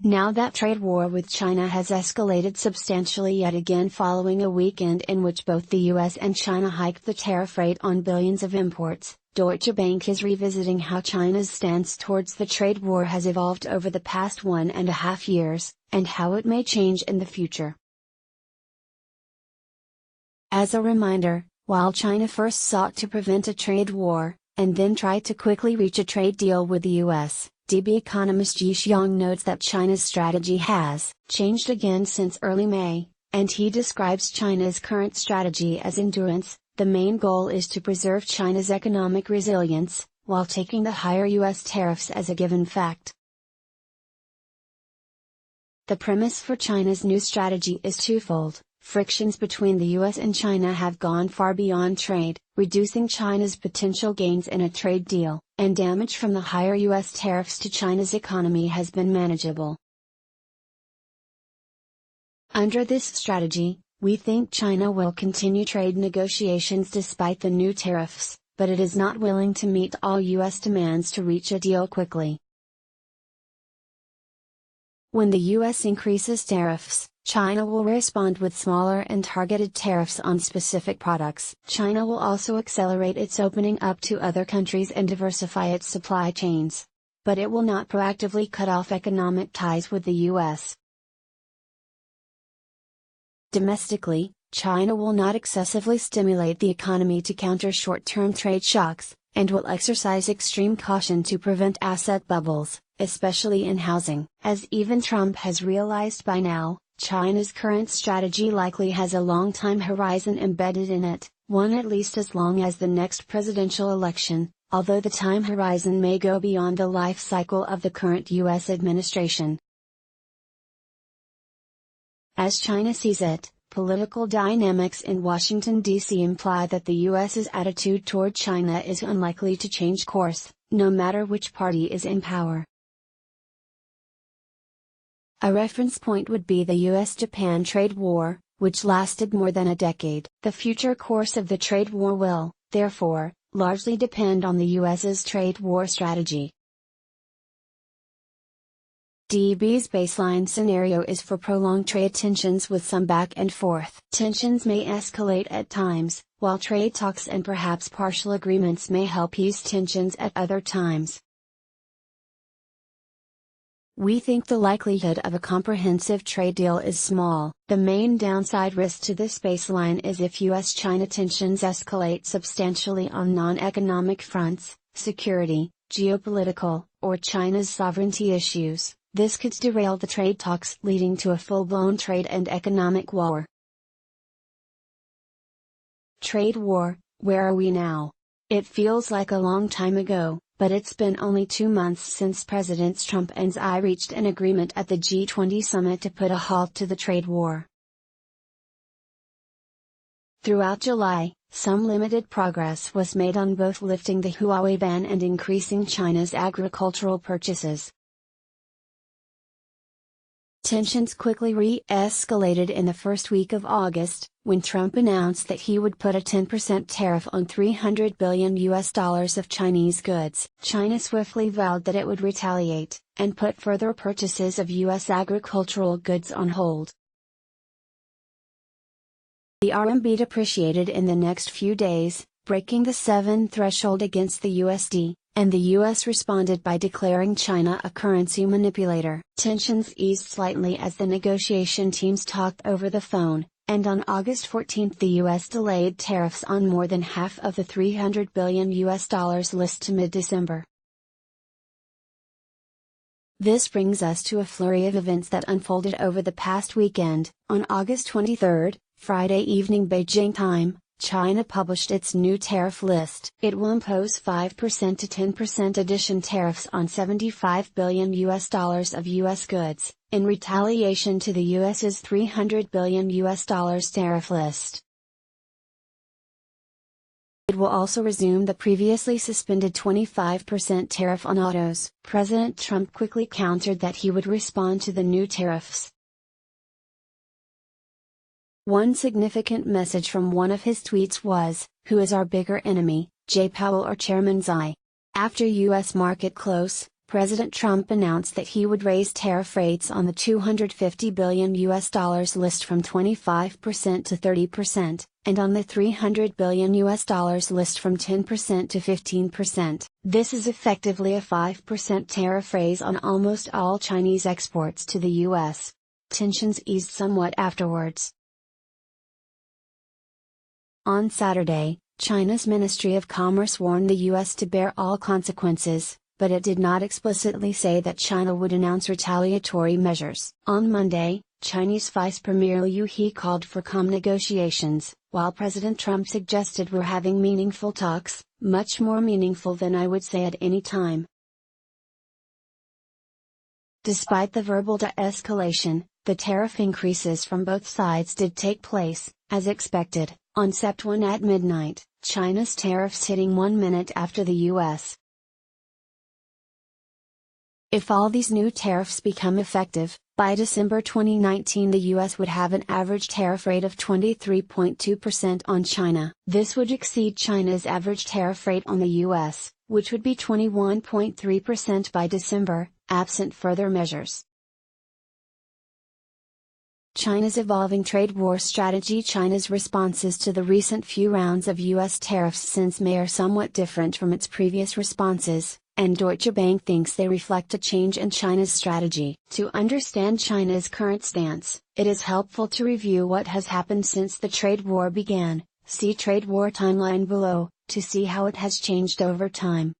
Now that trade war with China has escalated substantially yet again following a weekend in which both the US and China hiked the tariff rate on billions of imports, Deutsche Bank is revisiting how China's stance towards the trade war has evolved over the past 1.5 years, and how it may change in the future. As a reminder, while China first sought to prevent a trade war, and then tried to quickly reach a trade deal with the US, DB economist Yi Xiong notes that China's strategy has changed again since early May, and he describes China's current strategy as endurance. The main goal is to preserve China's economic resilience, while taking the higher US tariffs as a given fact. The premise for China's new strategy is twofold. Frictions between the US and China have gone far beyond trade, reducing China's potential gains in a trade deal, and damage from the higher US tariffs to China's economy has been manageable. Under this strategy, we think China will continue trade negotiations despite the new tariffs, but it is not willing to meet all US demands to reach a deal quickly. When the US increases tariffs, China will respond with smaller and targeted tariffs on specific products. China will also accelerate its opening up to other countries and diversify its supply chains. But it will not proactively cut off economic ties with the US. Domestically, China will not excessively stimulate the economy to counter short-term trade shocks, and will exercise extreme caution to prevent asset bubbles, especially in housing. As even Trump has realized by now, China's current strategy likely has a long time horizon embedded in it, one at least as long as the next presidential election, although the time horizon may go beyond the life cycle of the current US administration. As China sees it, political dynamics in Washington, D.C. imply that the US's attitude toward China is unlikely to change course, no matter which party is in power. A reference point would be the US-Japan trade war, which lasted more than a decade. The future course of the trade war will, therefore, largely depend on the US's trade war strategy. DB's baseline scenario is for prolonged trade tensions with some back and forth. Tensions may escalate at times, while trade talks and perhaps partial agreements may help ease tensions at other times. We think the likelihood of a comprehensive trade deal is small. The main downside risk to this baseline is if US-China tensions escalate substantially on non-economic fronts, security, geopolitical, or China's sovereignty issues. This could derail the trade talks, leading to a full-blown trade and economic war. Trade war, where are we now? It feels like a long time ago, but it's been only 2 months since Presidents Trump and Xi reached an agreement at the G20 summit to put a halt to the trade war. Throughout July, some limited progress was made on both lifting the Huawei ban and increasing China's agricultural purchases. Tensions quickly re-escalated in the first week of August, when Trump announced that he would put a 10% tariff on $300 billion of Chinese goods. China swiftly vowed that it would retaliate, and put further purchases of US agricultural goods on hold. The RMB depreciated in the next few days, breaking the 7 threshold against the USD. And the US responded by declaring China a currency manipulator. Tensions eased slightly as the negotiation teams talked over the phone, and on August 14 the US delayed tariffs on more than half of the $300 billion list to mid-December. This brings us to a flurry of events that unfolded over the past weekend. On August 23, Friday evening Beijing time, China published its new tariff list. It will impose 5% to 10% addition tariffs on $75 billion of US goods, in retaliation to the US's $300 billion tariff list. It will also resume the previously suspended 25% tariff on autos. President Trump quickly countered that he would respond to the new tariffs. One significant message from one of his tweets was, "Who is our bigger enemy, Jay Powell or Chairman Xi?" After U.S. market close, President Trump announced that he would raise tariff rates on the $250 billion list from 25% to 30%, and on the $300 billion list from 10% to 15%. This is effectively a 5% tariff raise on almost all Chinese exports to the U.S. Tensions eased somewhat afterwards. On Saturday, China's Ministry of Commerce warned the U.S. to bear all consequences, but it did not explicitly say that China would announce retaliatory measures. On Monday, Chinese Vice Premier Liu He called for calm negotiations, while President Trump suggested we're having meaningful talks, much more meaningful than I would say at any time. Despite the verbal de-escalation, the tariff increases from both sides did take place, as expected, on Sept 1 at midnight, China's tariffs hitting 1 minute after the U.S. If all these new tariffs become effective, by December 2019 the U.S. would have an average tariff rate of 23.2% on China. This would exceed China's average tariff rate on the U.S., which would be 21.3% by December, absent further measures. China's evolving trade war strategy. China's responses to the recent few rounds of U.S. tariffs since May are somewhat different from its previous responses, and Deutsche Bank thinks they reflect a change in China's strategy. To understand China's current stance, it is helpful to review what has happened since the trade war began. See Trade War Timeline below, to see how it has changed over time.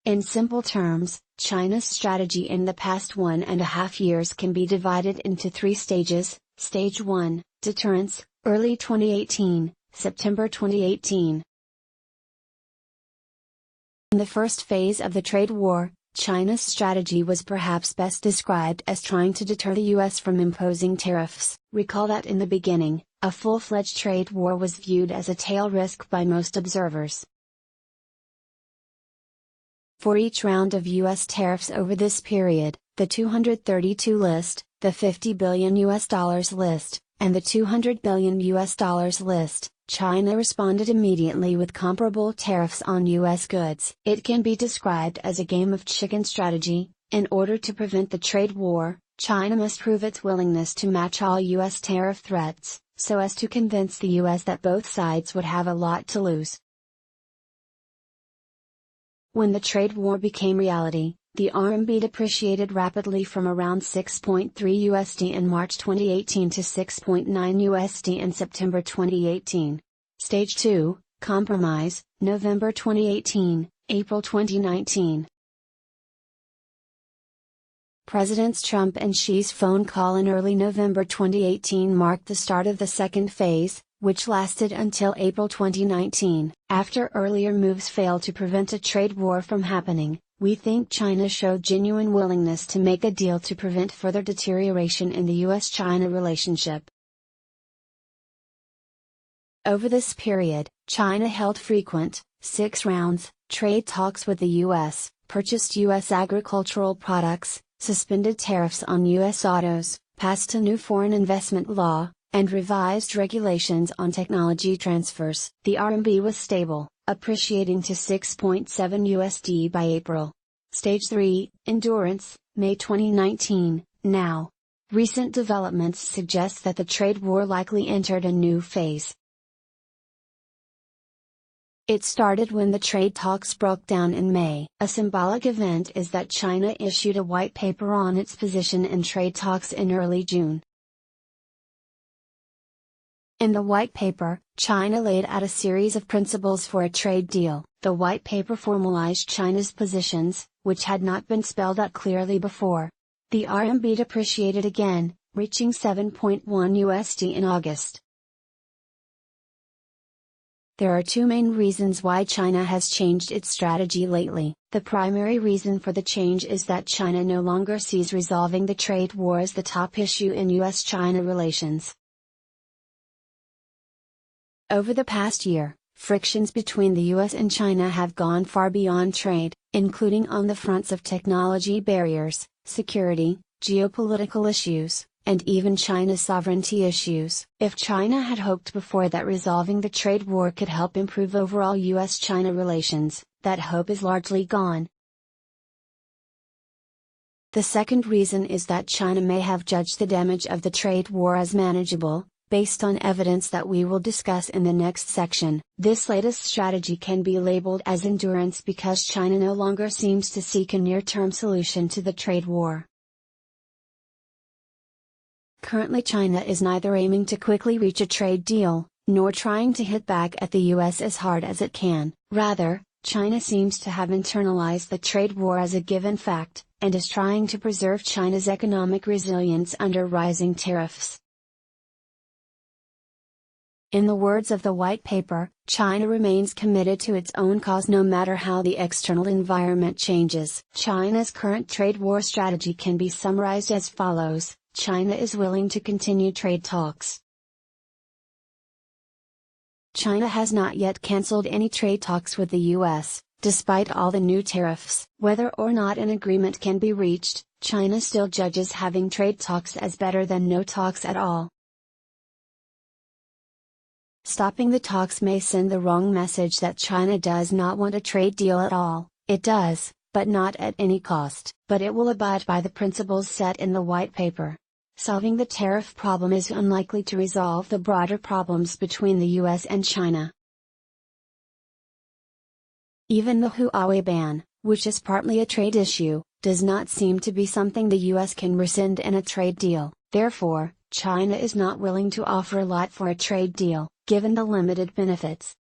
In simple terms, China's strategy in the past 1.5 years can be divided into 3 stages. Stage 1, Deterrence, early 2018, September 2018. In the first phase of the trade war, China's strategy was perhaps best described as trying to deter the U.S. from imposing tariffs. Recall that in the beginning, a full-fledged trade war was viewed as a tail risk by most observers. For each round of U.S. tariffs over this period, the 232 list, the $50 billion list, and the $200 billion list, China responded immediately with comparable tariffs on U.S. goods. It can be described as a game of chicken strategy. In order to prevent the trade war, China must prove its willingness to match all U.S. tariff threats, so as to convince the U.S. that both sides would have a lot to lose. When the trade war became reality, the RMB depreciated rapidly from around 6.3 USD in March 2018 to 6.9 USD in September 2018. Stage 2, Compromise, November 2018, April 2019. Presidents Trump and Xi's phone call in early November 2018 marked the start of the second phase, which lasted until April 2019. After earlier moves failed to prevent a trade war from happening, we think China showed genuine willingness to make a deal to prevent further deterioration in the U.S.-China relationship. Over this period, China held frequent, 6-rounds, trade talks with the U.S., purchased U.S. agricultural products, suspended tariffs on U.S. autos, passed a new foreign investment law, and revised regulations on technology transfers. The RMB was stable, appreciating to 6.7 USD by April. Stage 3, Endurance, May 2019, now. Recent developments suggest that the trade war likely entered a new phase. It started when the trade talks broke down in May. A symbolic event is that China issued a white paper on its position in trade talks in early June. In the white paper, China laid out a series of principles for a trade deal. The white paper formalized China's positions, which had not been spelled out clearly before. The RMB depreciated again, reaching 7.1 USD in August. There are 2 main reasons why China has changed its strategy lately. The primary reason for the change is that China no longer sees resolving the trade war as the top issue in U.S.-China relations. Over the past year, frictions between the U.S. and China have gone far beyond trade, including on the fronts of technology barriers, security, geopolitical issues, and even China's sovereignty issues. If China had hoped before that resolving the trade war could help improve overall U.S.-China relations, that hope is largely gone. The second reason is that China may have judged the damage of the trade war as manageable, based on evidence that we will discuss in the next section. This latest strategy can be labeled as endurance because China no longer seems to seek a near-term solution to the trade war. Currently, China is neither aiming to quickly reach a trade deal, nor trying to hit back at the US as hard as it can. Rather, China seems to have internalized the trade war as a given fact, and is trying to preserve China's economic resilience under rising tariffs. In the words of the white paper, China remains committed to its own cause no matter how the external environment changes. China's current trade war strategy can be summarized as follows: China is willing to continue trade talks. China has not yet cancelled any trade talks with the US, despite all the new tariffs. Whether or not an agreement can be reached, China still judges having trade talks as better than no talks at all. Stopping the talks may send the wrong message that China does not want a trade deal at all. It does, but not at any cost. But it will abide by the principles set in the white paper. Solving the tariff problem is unlikely to resolve the broader problems between the US and China. Even the Huawei ban, which is partly a trade issue, does not seem to be something the US can rescind in a trade deal. Therefore, China is not willing to offer a lot for a trade deal, given the limited benefits.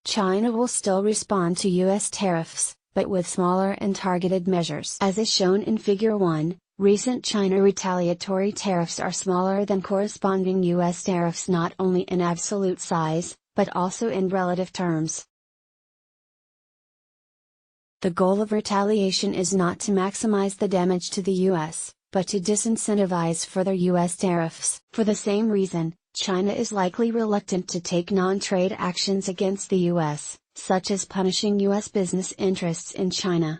China will still respond to US tariffs, but with smaller and targeted measures. As is shown in Figure 1, recent China retaliatory tariffs are smaller than corresponding US tariffs not only in absolute size, but also in relative terms. The goal of retaliation is not to maximize the damage to the US, but to disincentivize further US tariffs. For the same reason, China is likely reluctant to take non-trade actions against the US, such as punishing US business interests in China.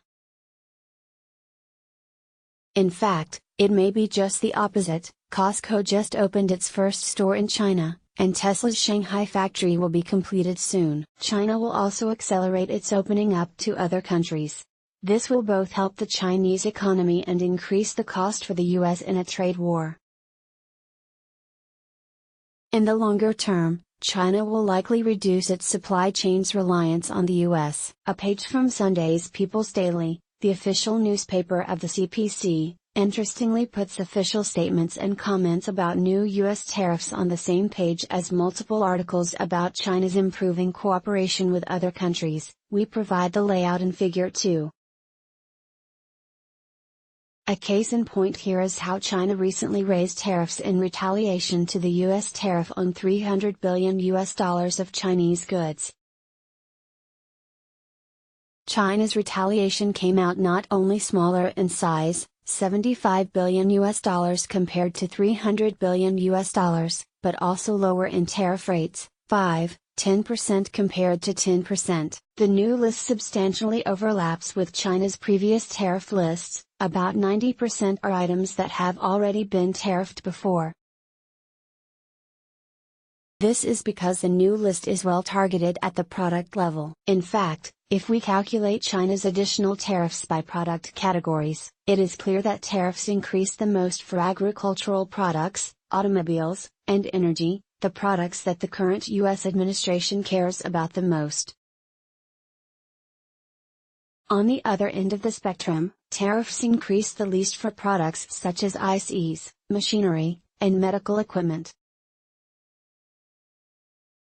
In fact, it may be just the opposite. Costco just opened its first store in China, and Tesla's Shanghai factory will be completed soon. China will also accelerate its opening up to other countries. This will both help the Chinese economy and increase the cost for the US in a trade war. In the longer term, China will likely reduce its supply chain's reliance on the US. A page from Sunday's People's Daily, the official newspaper of the CPC, interestingly puts official statements and comments about new US tariffs on the same page as multiple articles about China's improving cooperation with other countries. We provide the layout in Figure 2. A case in point here is how China recently raised tariffs in retaliation to the US tariff on $300 billion of Chinese goods. China's retaliation came out not only smaller in size, $75 billion compared to $300 billion, but also lower in tariff rates, 10% compared to 10%. The new list substantially overlaps with China's previous tariff lists. About 90% are items that have already been tariffed before. This is because the new list is well targeted at the product level. In fact, if we calculate China's additional tariffs by product categories, it is clear that tariffs increase the most for agricultural products, automobiles, and energy, the products that the current US administration cares about the most. On the other end of the spectrum, tariffs increase the least for products such as ICEs, machinery, and medical equipment.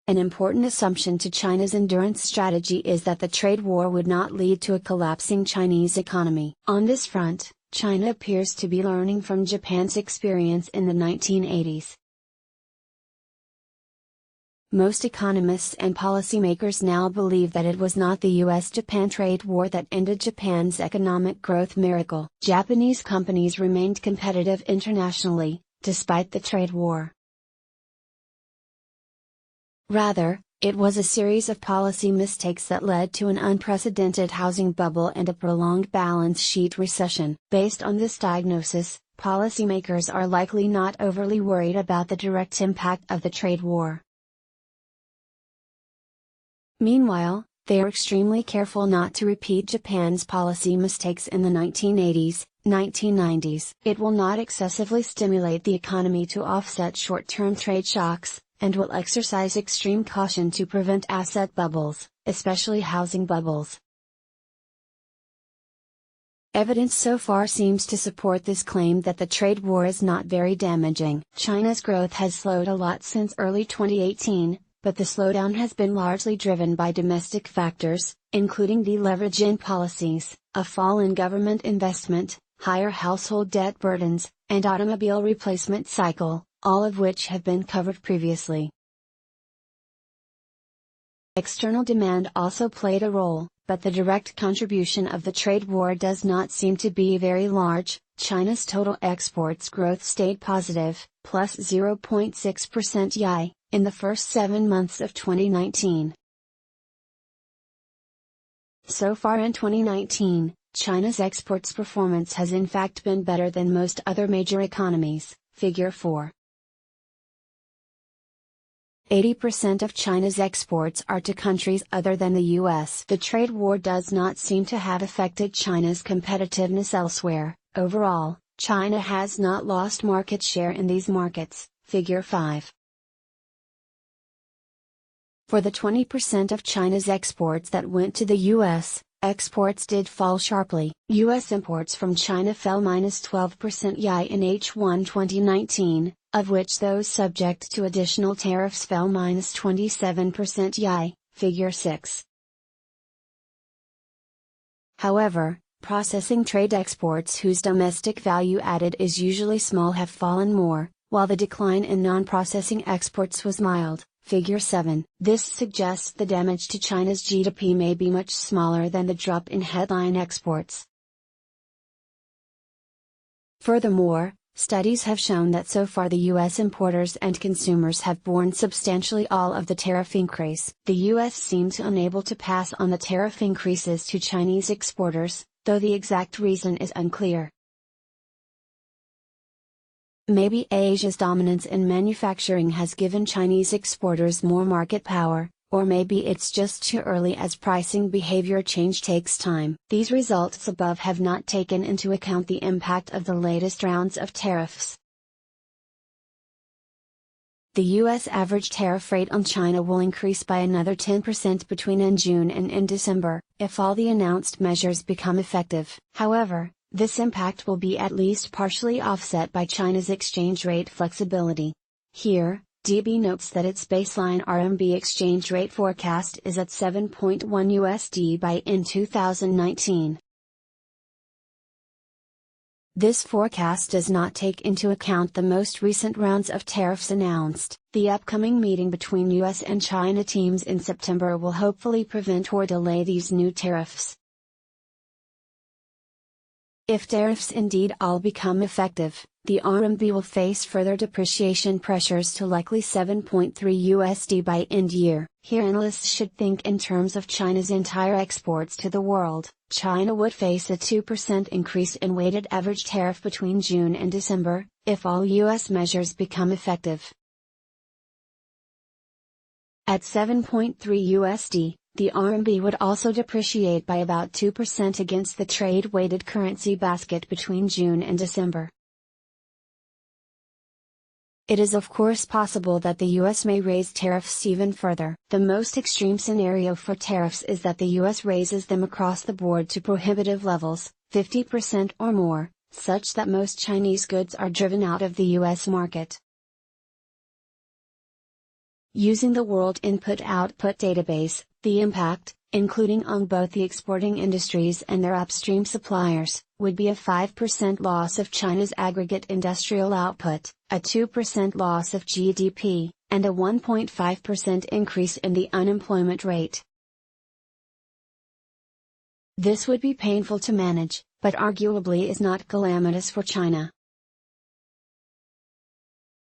An important assumption to China's endurance strategy is that the trade war would not lead to a collapsing Chinese economy. On this front, China appears to be learning from Japan's experience in the 1980s. Most economists and policymakers now believe that it was not the US-Japan trade war that ended Japan's economic growth miracle. Japanese companies remained competitive internationally, despite the trade war. Rather, it was a series of policy mistakes that led to an unprecedented housing bubble and a prolonged balance sheet recession. Based on this diagnosis, policymakers are likely not overly worried about the direct impact of the trade war. Meanwhile, they are extremely careful not to repeat Japan's policy mistakes in the 1980s, 1990s. It will not excessively stimulate the economy to offset short-term trade shocks, and will exercise extreme caution to prevent asset bubbles, especially housing bubbles. Evidence so far seems to support this claim that the trade war is not very damaging. China's growth has slowed a lot since early 2018, but the slowdown has been largely driven by domestic factors, including deleveraging policies, a fall in government investment, higher household debt burdens, and automobile replacement cycle, all of which have been covered previously. External demand also played a role, but the direct contribution of the trade war does not seem to be very large. China's total exports growth stayed positive, plus 0.6% YI, in the first 7 months of 2019. So far in 2019, China's exports performance has in fact been better than most other major economies. Figure 4. 80% of China's exports are to countries other than the US. The trade war does not seem to have affected China's competitiveness elsewhere. Overall, China has not lost market share in these markets. Figure 5. For the 20% of China's exports that went to the US, exports did fall sharply. US imports from China fell -12% YI in H1 2019, of which those subject to additional tariffs fell -27% YI, figure 6. However, processing trade exports whose domestic value added is usually small have fallen more, while the decline in non-processing exports was mild. Figure 7. This suggests the damage to China's GDP may be much smaller than the drop in headline exports. Furthermore, studies have shown that so far the US importers and consumers have borne substantially all of the tariff increase. The US seems unable to pass on the tariff increases to Chinese exporters, though the exact reason is unclear. Maybe Asia's dominance in manufacturing has given Chinese exporters more market power, or maybe it's just too early as pricing behavior change takes time. These results above have not taken into account the impact of the latest rounds of tariffs. The US average tariff rate on China will increase by another 10% between in June and in December, if all the announced measures become effective. However, this impact will be at least partially offset by China's exchange rate flexibility. Here, DB notes that its baseline RMB exchange rate forecast is at 7.1 USD by in 2019. This forecast does not take into account the most recent rounds of tariffs announced. The upcoming meeting between US and China teams in September will hopefully prevent or delay these new tariffs. If tariffs indeed all become effective, the RMB will face further depreciation pressures to likely 7.3 USD by end year. Here analysts should think in terms of China's entire exports to the world. China would face a 2% increase in weighted average tariff between June and December, if all US measures become effective. At 7.3 USD, the RMB would also depreciate by about 2% against the trade-weighted currency basket between June and December. It is of course possible that the US may raise tariffs even further. The most extreme scenario for tariffs is that the US raises them across the board to prohibitive levels, 50% or more, such that most Chinese goods are driven out of the US market. Using the World Input-Output Database, the impact, including on both the exporting industries and their upstream suppliers, would be a 5% loss of China's aggregate industrial output, a 2% loss of GDP, and a 1.5% increase in the unemployment rate. This would be painful to manage, but arguably is not calamitous for China.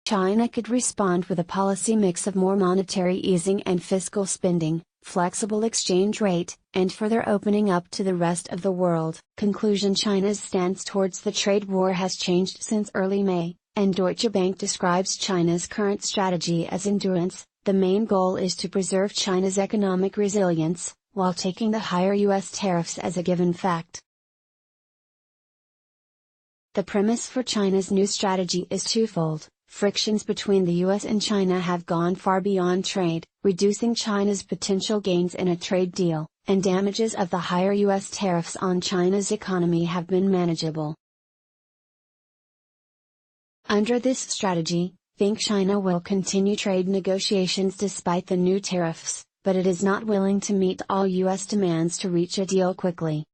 China could respond with a policy mix of more monetary easing and fiscal spending, flexible exchange rate, and further opening up to the rest of the world. Conclusion: China's stance towards the trade war has changed since early May, and Deutsche Bank describes China's current strategy as endurance, the main goal is to preserve China's economic resilience, while taking the higher US tariffs as a given fact. The premise for China's new strategy is twofold. Frictions between the US and China have gone far beyond trade, reducing China's potential gains in a trade deal, and damages of the higher US tariffs on China's economy have been manageable. Under this strategy, think China will continue trade negotiations despite the new tariffs, but it is not willing to meet all US demands to reach a deal quickly.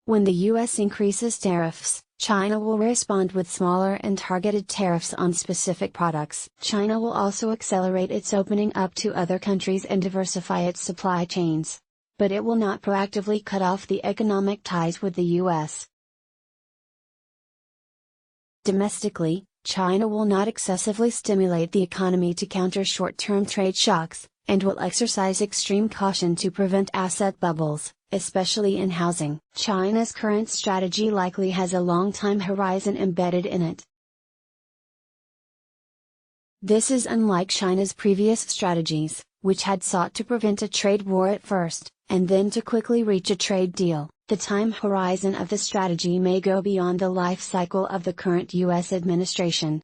When the US increases tariffs, China will respond with smaller and targeted tariffs on specific products. China will also accelerate its opening up to other countries and diversify its supply chains. But it will not proactively cut off the economic ties with the US. Domestically, China will not excessively stimulate the economy to counter short-term trade shocks, and will exercise extreme caution to prevent asset bubbles, especially in housing. China's current strategy likely has a long time horizon embedded in it. This is unlike China's previous strategies, which had sought to prevent a trade war at first, and then to quickly reach a trade deal. The time horizon of the strategy may go beyond the life cycle of the current US administration.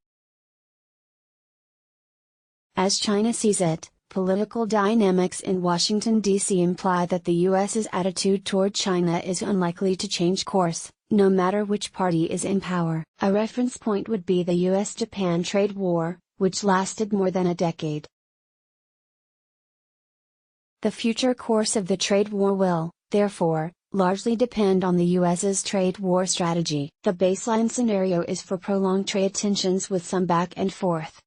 As China sees it, political dynamics in Washington, D.C. imply that the U.S.'s attitude toward China is unlikely to change course, no matter which party is in power. A reference point would be the U.S.-Japan trade war, which lasted more than a decade. The future course of the trade war will, therefore, largely depend on the U.S.'s trade war strategy. The baseline scenario is for prolonged trade tensions with some back and forth.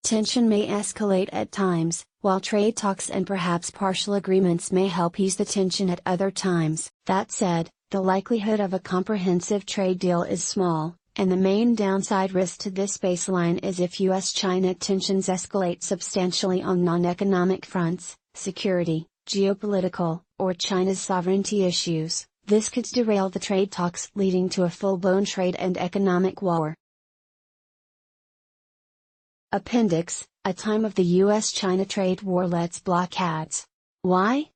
Tension may escalate at times, while trade talks and perhaps partial agreements may help ease the tension at other times. That said, the likelihood of a comprehensive trade deal is small, and the main downside risk to this baseline is if US-China tensions escalate substantially on non-economic fronts, security, geopolitical, or China's sovereignty issues. This could derail the trade talks, leading to a full-blown trade and economic war. Appendix: A time of the US-China trade war lets block ads. Why?